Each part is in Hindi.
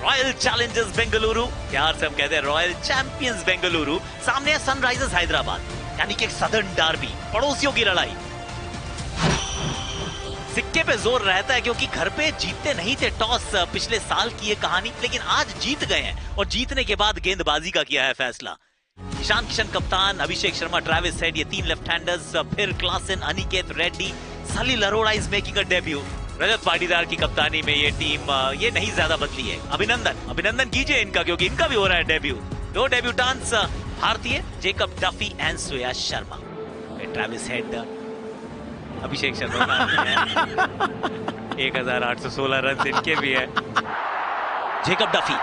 रॉयल चैलेंजर्स बेंगलुरु, प्यार से हम कहते हैं रॉयल चैंपियंस बेंगलुरु, सामने है सनराइजर्स हैदराबाद, यानी कि एक सदर्न डार्बी, पड़ोसियों की लड़ाई। सिक्के पे जोर रहता है क्योंकि घर पे जीतते नहीं थे टॉस, पिछले साल की ये कहानी, लेकिन आज जीत गए हैं और जीतने के बाद गेंदबाजी का किया है फैसला। ईशान किशन कप्तान, अभिषेक शर्मा, ट्रेविस हेड, ये 3 लेफ्ट हैंडर्स, फिर Klaasen, Aniket Reddy, Salil Arora is making a debut. Rajat Patidar की कप्तानी में ये टीम ये नहीं ज्यादा बदली है। अभिनंदन कीजिए इनका, क्योंकि इनका भी हो रहा है डेब्यू। 2 डेब्यूटांट्स भारतीय, Jacob Duffy and Suyash Sharma. Travis head, Abhishek Sharma 1816 run इनके भी है। जेकब डफी,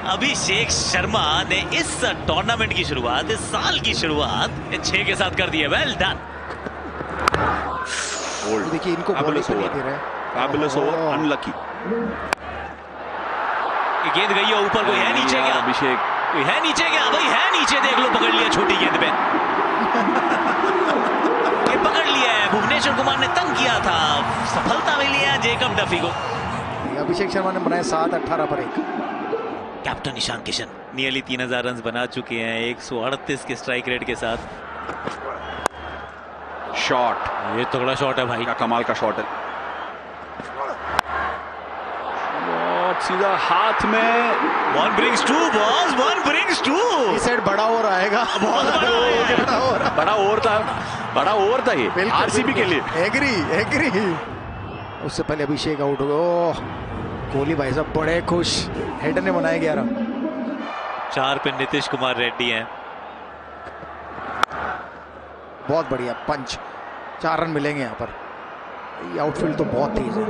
अभिषेक शर्मा ने इस टूर्नामेंट की शुरुआत, इस साल की शुरुआत 6 के साथ कर दी है। Well done. देखिए इनको फैबुलस ओवर, अनलकी। गेंद गई है ऊपर, कोई है नीचे क्या? अभिषेक कोई है नीचे क्या? भाई है नीचे, देख लो, पकड़ लिया छोटी गेंद पे। ये पकड़ लिया है, भुवनेश्वर कुमार ने तंग किया था, सफलता मिली है जेकब डफी को। अभिषेक शर्मा ने बनाया 7-18 पर 1। Captain Ishan Kishan nearly 3000 run बना चुके हैं 138 के स्ट्राइक रेट के साथ। शॉट, ये तगड़ा शॉट है भाई, क्या कमाल का शॉट है। सीधा हाथ में। One brings two boss, one brings two. इस साइड बड़ा ओवर आएगा, बहुत बड़ा ओवर था ये आरसीबी के लिए। एग्री। उससे पहले अभिषेक आउट हो गया। कोहली भाई साहब बड़े खुश, हेडर ने बनाए 11। 4 पे नीतीश कुमार रेड्डी हैं। बहुत बढ़िया पंच, 4 रन मिलेंगे यहाँ पर। ये आउटफील्ड तो बहुत तेज है।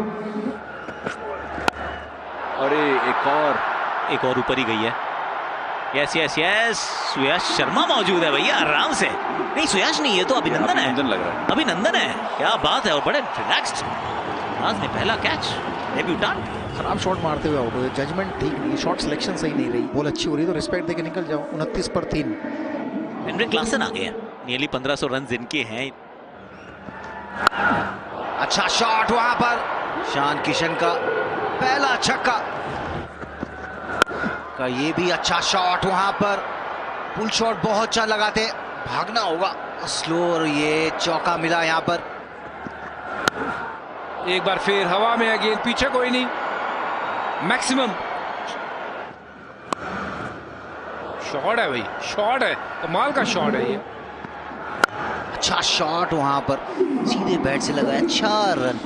अरे एक और ऊपर ही गई है। यस, सुयश शर्मा मौजूद है भैया, आराम से। नहीं सुयश नहीं, ये तो अभिनंदन है। लग रहा है, अभिनंदन है, क्या बात है। और बड़े रिलैक्स्ड, आज ने पहला कैच, डेब्यूटेंट। खराब शॉट मारते हुए आउट हुए, जजमेंट ठीक नहीं, शॉट सिलेक्शन सही नहीं रही। बॉल अच्छी हो रही तो रिस्पेक्ट देके निकल जाओ। 29 पर 3। हेनरी क्लासन आ गया, नियरली 1500 रन इनके हैं। अच्छा शॉट वहां पर, ईशान किशन का पहला छक्का का, ये भी अच्छा शॉट वहां पर। पुल शॉट बहुत अच्छा लगाते, भागना होगा स्लो, और ये चौका मिला यहां पर। एक बार फिर हवा में है गेंद, पीछे कोई नहीं, मैक्सिमम शॉट है भाई, शॉट है, कमाल का शॉट है ये। अच्छा शॉट वहां पर, सीधे बैट से लगाया, 4 रन।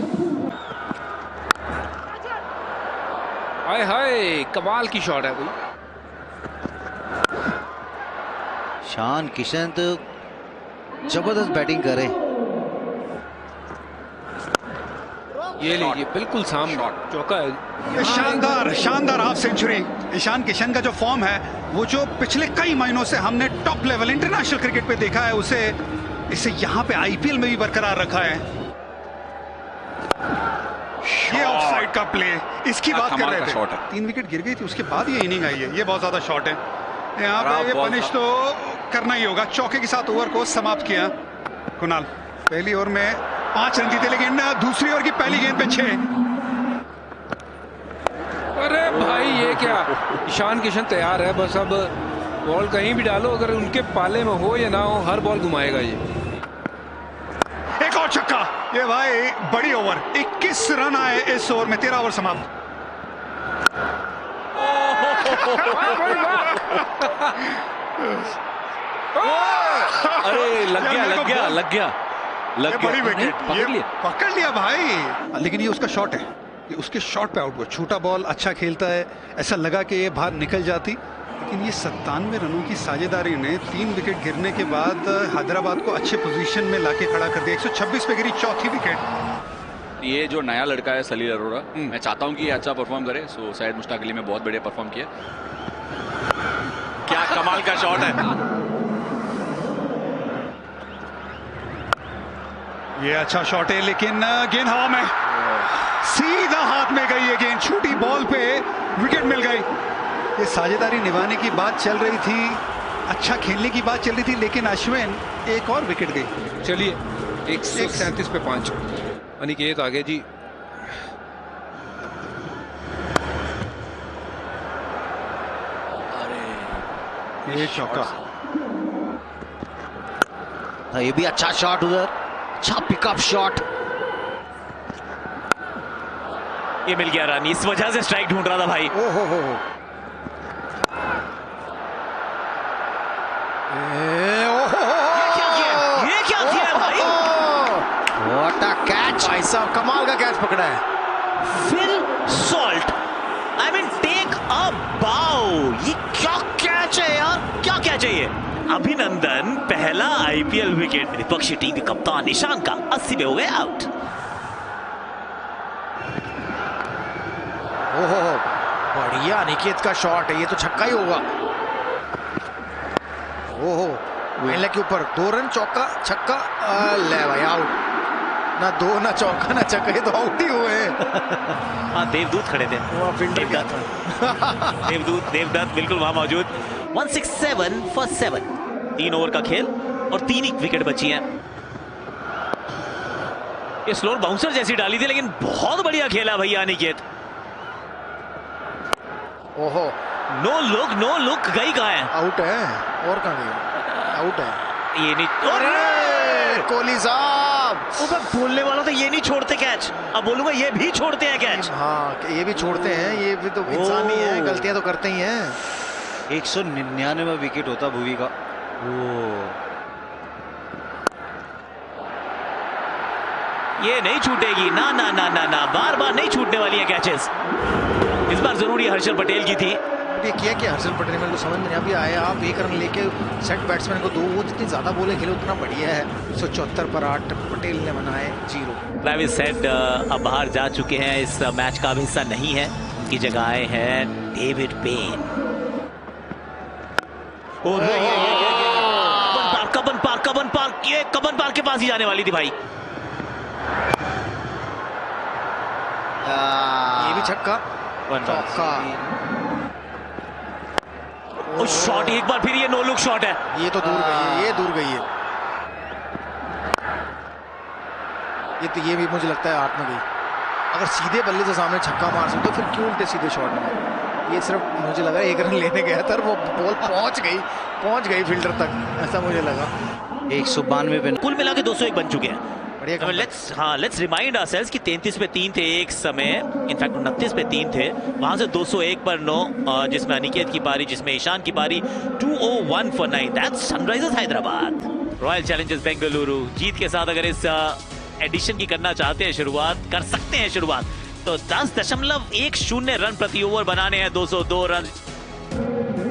हाय कमाल की शॉट है भाई। ईशान किशन तो जबरदस्त बैटिंग करे। ये लीजिए बिल्कुल सामने चौका है। शानदार हाफ सेंचुरी। ईशान किशन का जो फॉर्म है, वो जो पिछले कई महीनों से हमने टॉप लेवल इंटरनेशनल क्रिकेट पे देखा है, इसे यहाँ पे आईपीएल में भी बरकरार रखा है। ये ऑफसाइड का प्ले, इसकी बात कर रहे थे। 3 विकेट गिर गई थी, उसके बाद ये इनिंग आई है। ये बहुत ज्यादा शॉट है, यहाँ पे ये पनिश तो करना ही होगा। चौके के साथ ओवर को समाप्त किया कुणाल। पहली ओवर में 5 रन जीते, लेकिन दूसरी ओवर की पहली गेंद पे 6। अरे भाई ये क्या, ईशान किशन तैयार है, बस अब बॉल कहीं भी डालो, अगर उनके पाले में हो या ना हो, हर बॉल घुमाएगा ये। एक और छक्का, ये भाई बड़ी ओवर। 21 रन आए इस ओवर में, 13 ओवर समाप्त। अरे लग गया। बड़ी विकेट, पकड़ लिया भाई। लेकिन ये उसका शॉट है, ये उसके शॉट पे आउट हुआ। छोटा बॉल अच्छा खेलता है, ऐसा लगा कि ये बाहर निकल जाती, लेकिन ये 97 रनों की साझेदारी ने 3 विकेट गिरने के बाद हैदराबाद को अच्छे पोजीशन में लाके खड़ा कर दिया। 126 पे गिरी चौथी विकेट। ये जो नया लड़का है सलील अरोड़ा, मैं चाहता हूं कि ये अच्छा परफॉर्म करे। सो शायद मुश्ताक अली में बहुत बढ़िया परफॉर्म किया। क्या कमाल का शॉट है, ये अच्छा शॉट है, लेकिन गेंद हवा में, सीधा हाथ में गई है गेंद। छोटी बॉल पे विकेट मिल गई। ये साझेदारी निभाने की बात चल रही थी, अच्छा खेलने की बात चल रही थी, लेकिन अश्विन एक और विकेट गई। चलिए 137 पे 5। अनिकेत आगे जी। ये चौका। ये भी अच्छा शॉट उधर, अच्छा पिकअप शॉट। ये मिल गया रन, इस वजह से स्ट्राइक ढूंढ रहा था भाई। ओ हो ये क्या किया है भाई? What a catch. भाई साहब कमाल का कैच पकड़ा है। Phil Salt, I mean take a bow. ये क्या कैच है यार, क्या कैच है ये? अभिनंदन पहला आईपीएल विकेट विपक्षी टीम के कप्तान ईशान का 80 में हो गए आउट। ओहो बढ़िया अनिकेत का शॉट है, ये तो छक्का ही होगा। ओहो वेले के ऊपर 2 रन, चौका छक्का, ले भाई आउट। ना 2 ना चौका ना छक्का, ये तो आउट ही हुए। हाँ देवदूत खड़े थे, देवदत्त बिल्कुल वहां मौजूद। 167 for 7, 3 ओवर का खेल और 3 ही विकेट बची हैं। ये स्लोर बाउंसर जैसी डाली थी, लेकिन बहुत बढ़िया खेला भैया अनिकेत। ओहो नो लुक गई कहाँ है? आउट है, और कहाँ गई? आउट है ये नहीं, अरे कोहली साहब। ऊपर बोलने वाला तो ये नहीं छोड़ते कैच, अब बोलूंगा ये भी छोड़ते हैं कैच। हाँ ये भी छोड़ते हैं, ये भी तो इंसान ही है, गलतियां तो करते ही हैं। 199वां विकेट होता भुवी का। ये नहीं छूटेगी, ना ना ना ना ना, बार बार नहीं छूटने वाली है कैचेस। इस बार जरूरी हर्षल पटेल की थी। ये किया क्या हर्षल पटेल, मेरे को समझ नहीं अभी आया। आप 1 रन लेके सेट बैट्समैन को 2, वो जितनी ज्यादा बोले खेले उतना बढ़िया है। 174 पर 8 पटेल ने बनाए 0। ट्रैविस हेड अब बाहर जा चुके हैं, इस मैच का अब हिस्सा नहीं है। उनकी जगह आए हैं डेविड पेन। कबन पार्क, ये कबन पार्क के पास ही जाने वाली थी भाई। ये भी छक्का, चौका। शॉट एक बार फिर, ये नो लुक शॉट है। ये तो दूर गई है, ये दूर गई है। ये भी मुझे लगता है 8 में गई। अगर सीधे बल्ले से सामने छक्का मार सकते तो फिर क्यों उल्टे सीधे शॉट में? ये सिर्फ मुझे लगा 1 रन लेने गया था, वो बॉल पहुंच गई फील्डर तक, ऐसा मुझे लगा। 192 पे कुल मिला के 201 बन चुके हैं। लेट्स रिमाइंड आवरसेल्व्स कि 33 पे 3 थे एक समय, इनफैक्ट 29 पे 3 थे, वहां से 201 पर 9, जिसमें अनिकेत की पारी, जिसमें ईशान की पारी। 201 for 9, that's Sunrisers Hyderabad. Royal Challengers Bengaluru जीत के साथ अगर इस एडिशन की करना चाहते हैं शुरुआत, कर सकते हैं शुरुआत, तो 10.10 रन प्रति ओवर बनाने हैं। 202 run,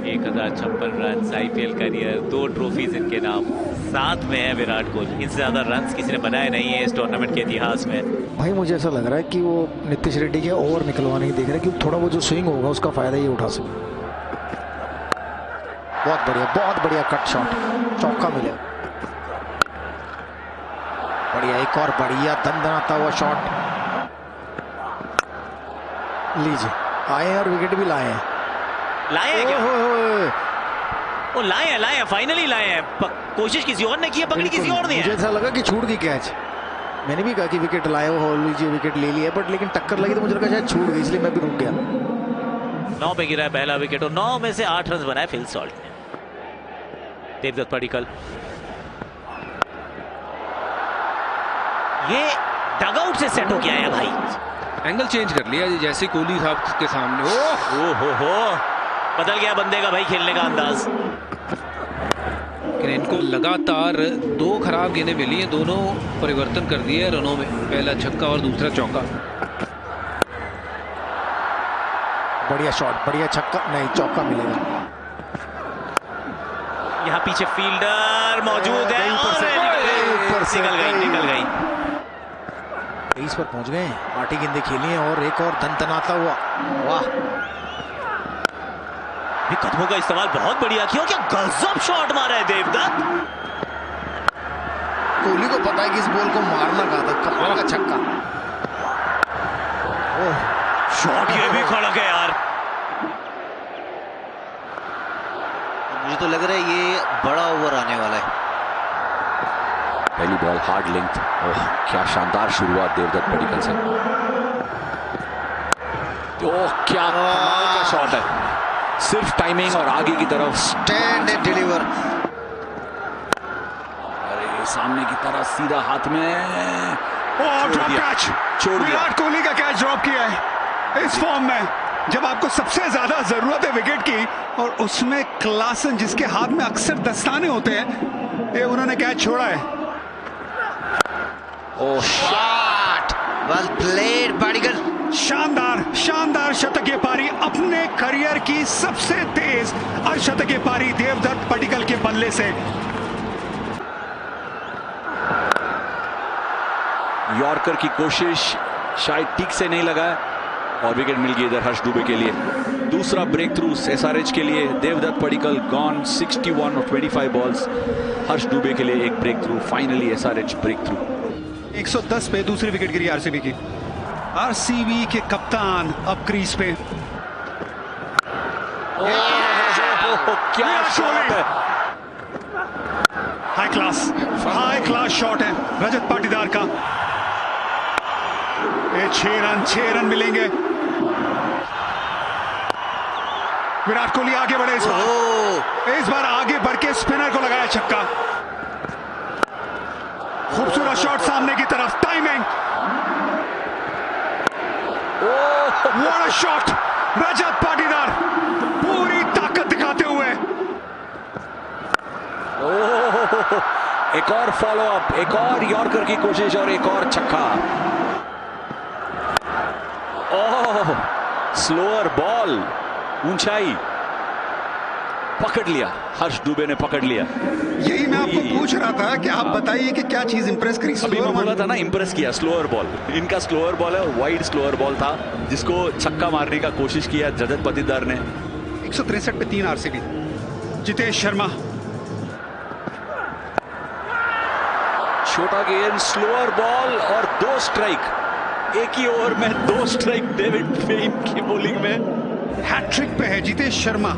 1056 run IPL career, 2 trophies इनके नाम, साथ में है विराट कोहली। इनसे ज्यादा रन किसी ने बनाए नहीं है इस टूर्नामेंट के इतिहास में। भाई मुझे ऐसा लग रहा है कि वो नीतीश रेड्डी के ओवर निकलवाने की देख रहे हैं, कि थोड़ा वो जो स्विंग होगा उसका फायदा ये उठा सके। बहुत बढ़िया कट शॉट, चौका मिले। बढ़िया, एक और बढ़िया दंदनाता हुआ शॉट। लीजिए, आए हैं और विकेट भी लाए हैं। वो लाए हैं, फाइनली लाए हैं। कोशिश किसी और ने की है, पकड़ी किसी और ने है। मुझे ऐसा लगा कि छूट गई कैच। मैंने भी कहा कि विकेट लाए हो, लीजिए विकेट ले लिया, बट लेकिन टक्कर लगी तो मुझे लगा शायद छूट गई, इसलिए मैं भी रुक गया। 9 पे गिरा है पहला विकेट, और 9 में से 8 रन बनाए फिल सॉल्ट ने। देवदत्त पडिक्कल, ये डगआउट से सेट हो गया है भाई। एंगल चेंज कर लिया जैसे कोहली साहब के सामने। हो बदल गया बंदे का भाई खेलने का अंदाज। लेकिन इनको लगातार 2 खराब गेंदें मिली हैं, दोनों परिवर्तन कर दिए रनों में, पहला छक्का और दूसरा चौका। बढ़िया शॉट, बढ़िया छक्का, नहीं चौका मिलेगा। यहाँ पीछे फील्डर मौजूद है और निकल गई। 23 पर पहुंच गए, 8 गेंदें खेली हैं और एक और दंदनाता हुआ। वाह, कदमों का इस्तेमाल बहुत बढ़िया किया। क्या गजब शॉट मारा है देवदत्त। कोहली को पता है कि इस बॉल को मारना कहा था, कमाल का छक्का। ओह शॉट, ये भी खड़क है यार। मुझे तो लग रहा है ये बड़ा ओवर आने वाला है। पहली बॉल हार्ड लेंथ, ओह क्या शानदार शुरुआत देवदत्त पडिक्कल से। ओह क्या कमाल का शॉट है। सिर्फ टाइमिंग और आगे की तरफ स्टैंड एंड डिलीवर। अरे सामने की तरफ सीधा हाथ में ड्रॉप कैच, छोड़ दिया। विराट कोहली का कैच ड्रॉप किया है इस फॉर्म में, जब आपको सबसे ज्यादा जरूरत है विकेट की, और उसमें क्लासन जिसके हाथ में अक्सर दस्ताने होते हैं, ये उन्होंने कैच छोड़ा है। ओह शॉट वेल प्लेड पाडिक्कल। शानदार शानदार शतकीय पारी, अपने करियर की सबसे तेज अर्धशतकीय पारी देवदत्त पडिक्कल के बल्ले से। यॉर्कर की कोशिश शायद ठीक से नहीं लगा और विकेट मिल गई इधर हर्ष दुबे के लिए। दूसरा ब्रेक थ्रू एसआरएच के लिए। देवदत्त पडिक्कल गॉन 61 और 25 बॉल्स। हर्ष दुबे के लिए एक breakthrough, finally SRH breakthrough. 110 पे दूसरी विकेट गिरी आरसीबी की। आरसीबी के कप्तान अब क्रीज पे। क्या शॉट है, हाई क्लास शॉट है रजत पाटीदार का। ये 6 रन मिलेंगे। विराट कोहली आगे बढ़े इस बार आगे बढ़ के स्पिनर को लगाया छक्का। खूबसूरत शॉट सामने की तरफ, timing, what a shot. Rajat Patidar पूरी ताकत दिखाते हुए। एक और फॉलो अप, एक और यॉर्कर की कोशिश और एक और छक्का। ओह, स्लोअर बॉल, ऊंचाई, पकड़ लिया। हर्ष दुबे ने पकड़ लिया। यही मैं आपको पूछ रहा था कि आप बताइए कि क्या चीज इंप्रेस करी। अभी मैं बोला था ना, इंप्रेस किया स्लोअर बॉल। इनका स्लोअर बॉल है और वाइड स्लोअर बॉल था जिसको छक्का मारने का कोशिश किया रजत पाटीदार ने। 163 पे 3 आरसीबी। जितेश शर्मा, छोटा गेंद, स्लोअर बॉल और 2 स्ट्राइक। एक ही ओवर में 2 स्ट्राइक डेविड फेम की बॉलिंग में। हैट्रिक पे है जितेश शर्मा,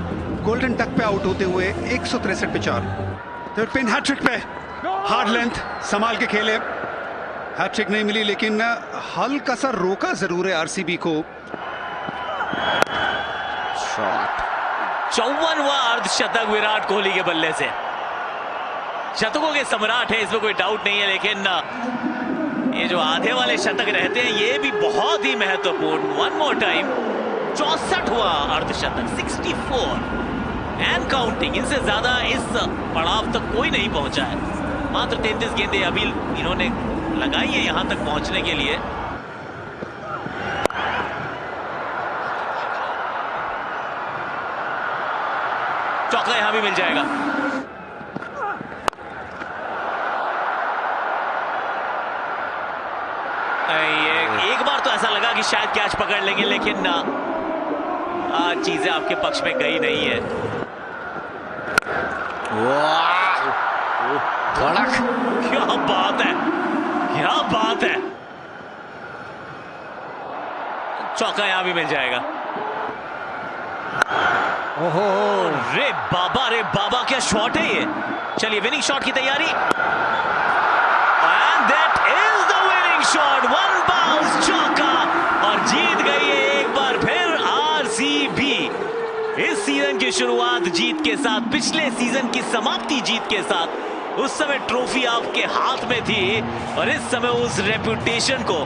गोल्डन टक पे आउट होते हुए 163 पे 4। तो पिन हैट्रिक पे, हार्ड लेंथ संभाल के खेले। हैट्रिक नहीं मिली लेकिन हल्का सा रोका जरूर है आरसीबी को। शॉट 54वां अर्धशतक विराट कोहली के बल्ले से। शतकों के सम्राट है, इसमें कोई डाउट नहीं है, लेकिन ये जो आधे वाले शतक रहते हैं ये भी बहुत ही महत्वपूर्ण। वन मोर टाइम, 64वां अर्धशतक, 64 एंड काउंटिंग। इनसे ज्यादा इस पड़ाव तक कोई नहीं पहुंचा है। मात्र 33 गेंदें अभी इन्होंने लगाई है यहां तक पहुंचने के लिए। चौका यहां भी मिल जाएगा। एक बार तो ऐसा लगा कि शायद कैच पकड़ लेंगे, लेकिन आज चीजें आपके पक्ष में गई नहीं है। धड़क, क्या बात है, क्या बात है। चौका यहां भी मिल जाएगा। ओहो, रे बाबा क्या शॉट है ये। चलिए विनिंग शॉट की तैयारी, and that is the winning shot. 1 bounce चौका और जीत गई है एक बार फिर आरसीबी। इस सीजन की शुरुआत जीत के साथ, पिछले सीजन की समाप्ति जीत के साथ। उस समय ट्रॉफी आपके हाथ में थी और इस समय उस रेपुटेशन को,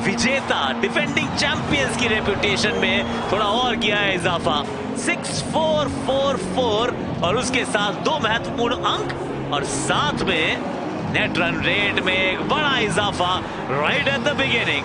विजेता डिफेंडिंग चैंपियंस की रेपुटेशन में थोड़ा और किया है इजाफा। 6444 और उसके साथ 2 महत्वपूर्ण अंक और साथ में नेट रन रेट में एक बड़ा इजाफा राइट एट द बिगिनिंग।